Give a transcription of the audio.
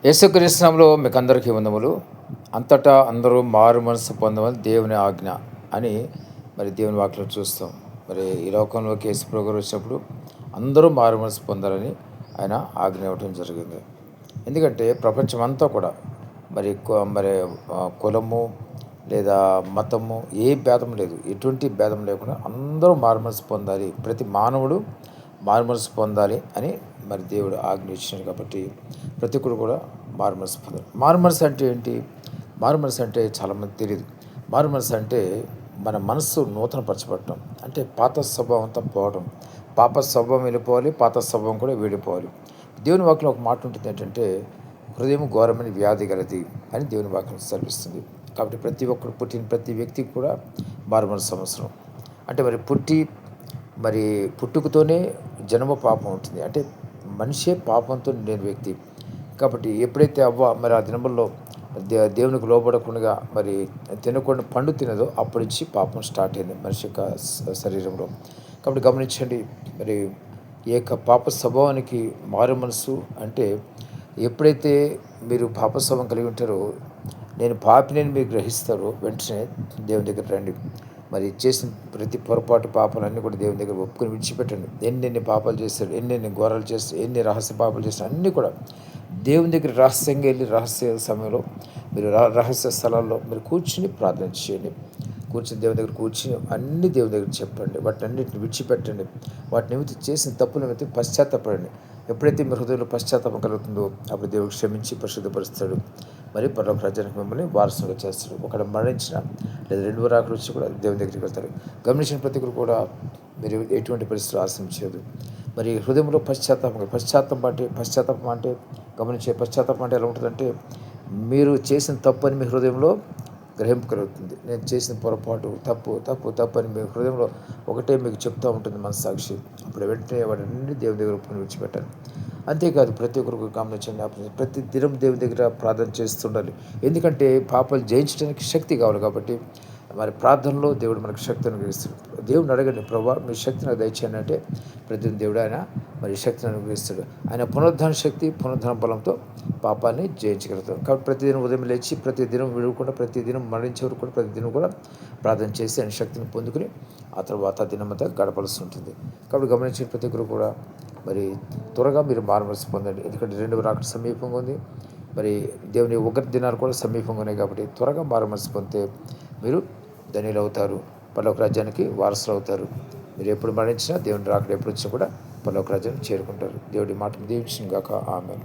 యేసుక్రీస్తు నామములో మీకు అందరికీ వందములు. అంతటా అందరూ మారు మనసు పొందమని దేవుని ఆజ్ఞ అని దేవుని వాక్యం చూస్తాం. ఈ లోకంలోకి యేసు ప్రభువు వచ్చినప్పుడు అందరూ మారు మనసు పొందాలని ఆయన ఆజ్ఞ ఇవ్వడం జరిగింది. ఎందుకంటే ప్రపంచం అంతా కూడా మరి కొ- మరి కులము లేదా మతము ఏ భేదం లేదు, ఎటువంటి భేదం లేకుండా అందరూ మారు మనసు పొందాలి, ప్రతి మానవుడు మారుమనసు పొందాలి అని దేవుడు ఆజ్ఞ ఇచ్చినాడు. కాబట్టి ప్రతి ఒక్కరు కూడా మారుమనసు పొందాలి. మారుమనసు అంటే ఏంటి? మారుమనసు అంటే చాలామంది తెలియదు. మారుమనసు అంటే మన మనస్సు నూతనపరచబడటం, అంటే పాత స్వభావం అంతా పోవడం. పాప స్వభావం వెళ్ళిపోవాలి, పాత స్వభావం కూడా వెళ్ళిపోవాలి. దేవుని వాక్యం ఒక మాట ఉంటుంది ఏంటంటే, హృదయం ఘోరమైన వ్యాధి గలది అని దేవుని వాక్యం సెలవిస్తుంది. కాబట్టి ప్రతి ఒక్కరు పుట్టిన ప్రతి వ్యక్తికి కూడా మారుమనసు అవసరం. అంటే మరి పుట్టుకతోనే జన్మ పాపం ఉంటుంది. అంటే మనిషే పాపంతో నిండిన వ్యక్తి. కాబట్టి ఎప్పుడైతే అవ్వ మరి ఆ దినముల్లో దేవునికి లోబడకుండా తినకుండా పండు తినదో అప్పటి నుంచి పాపం స్టార్ట్ అయింది మనిషి యొక్క శరీరంలో. కాబట్టి గమనించండి, మరి ఈ యొక్క పాప స్వభావానికి మారు మనసు అంటే ఎప్పుడైతే మీరు పాప స్వభావం కలిగి ఉంటారో, నేను పాపిని మీరు గ్రహిస్తారో వెంటనే దేవుని దగ్గర రండి. చేసిన ప్రతి పొరపాటు పాపాలన్నీ కూడా దేవుని దగ్గర ఒప్పుకొని విడిచిపెట్టండి. ఎన్నెన్ని పాపాలు చేస్తారు, ఎన్నెన్ని ఘోరాలు చేస్తారు, ఎన్ని రహస్య పాపాలు చేస్తారు, అన్నీ కూడా దేవుని దగ్గర రహస్యంగా వెళ్ళి రహస్య సమయంలో మీరు రహస్య స్థలాల్లో మీరు కూర్చుని ప్రార్థన చేయండి. కూర్చుని దేవుని దగ్గర కూర్చుని అన్ని దేవుని దగ్గర చెప్పండి. వాటిని అన్నింటిని విడిచిపెట్టండి. వాటి నిమిత్తం చేసిన తప్పుల నిమిత్తం పశ్చాత్తపడండి. ఎప్పుడైతే మీ హృదయంలో పశ్చాత్తాపం కలుగుతుందో అప్పుడు దేవుడు క్షమించి పరిశుద్ధపరుస్తాడు. పరలోక రాజ్యానికి మిమ్మల్ని వారసులుగా చేస్తాడు. ఒకడు మరణించిన లేదా రెండు రాకలు వచ్చి కూడా దేవుని దగ్గరికి వెళ్తారు. గమనించిన ప్రతి ఒక్కరు కూడా మీరు ఎటువంటి పరిస్థితులు ఆశించదు. హృదయంలో పశ్చాత్తాపం అంటే గమనించే పశ్చాత్తాపం అంటే ఎలా ఉంటుందంటే, మీరు చేసిన తప్పు అని మీ హృదయంలో గ్రహింపు కలుగుతుంది. నేను చేసిన పొరపాటు తప్పు తప్పు తప్పు అని మీ హృదయంలో ఒకటే మీకు చెప్తూ ఉంటుంది మనస్సాక్షి. అప్పుడు వెంటనే వాటిని దేవుని దగ్గర ఒప్పుకొని విడిచిపెట్టాలి. అంతేకాదు, ప్రతి ఒక్కరికి గమనించండి, ప్రతి దినం దేవుని దగ్గర ప్రార్థన చేస్తుండాలి. ఎందుకంటే పాపాలు జయించడానికి శక్తి కావాలి. కాబట్టి ప్రార్థనలో దేవుడు మనకు శక్తిని అనుగ్రహిస్తాడు. దేవుడిని అడగండి, ప్రభా మీ శక్తి నాకు దయచేయండి అంటే ప్రతి దేవుడు ఆయన శక్తిని అనుగ్రహిస్తాడు. ఆయన పునరుద్ధాన శక్తి, పునరుద్ధాన బలంతో పాపాన్ని జయించగలుగుతాం. కాబట్టి ప్రతిదినం ఉదయం లేచి ప్రతిదినం విడవకుండా ప్రతిదినం మరణించే వరకు కూడా ప్రతిదినం కూడా ప్రార్థన చేసి ఆయన శక్తిని పొందుకుని ఆ తర్వాత దినమంతా గడపలసి ఉంటుంది. కాబట్టి గమనించిన ప్రతి ఒక్కరు కూడా త్వరగా మీరు మారుమనసు పొందండి. ఎందుకంటే రెండవ రాకడ సమీపంగా ఉంది. దేవుని ఒకటి దినాలు కూడా సమీపంగా ఉన్నాయి. కాబట్టి త్వరగా మారుమనసు పొందితే మీరు ధన్యులు అవుతారు, పరలోక రాజ్యానికి వారసులు అవుతారు. మీరు ఎప్పుడు మరణించినా దేవుని రాకడ ఎప్పుడు వచ్చినా కూడా పరలోక రాజ్యానికి చేరుకుంటారు. దేవుడి మాట దీవించును గాక. ఆమేన్.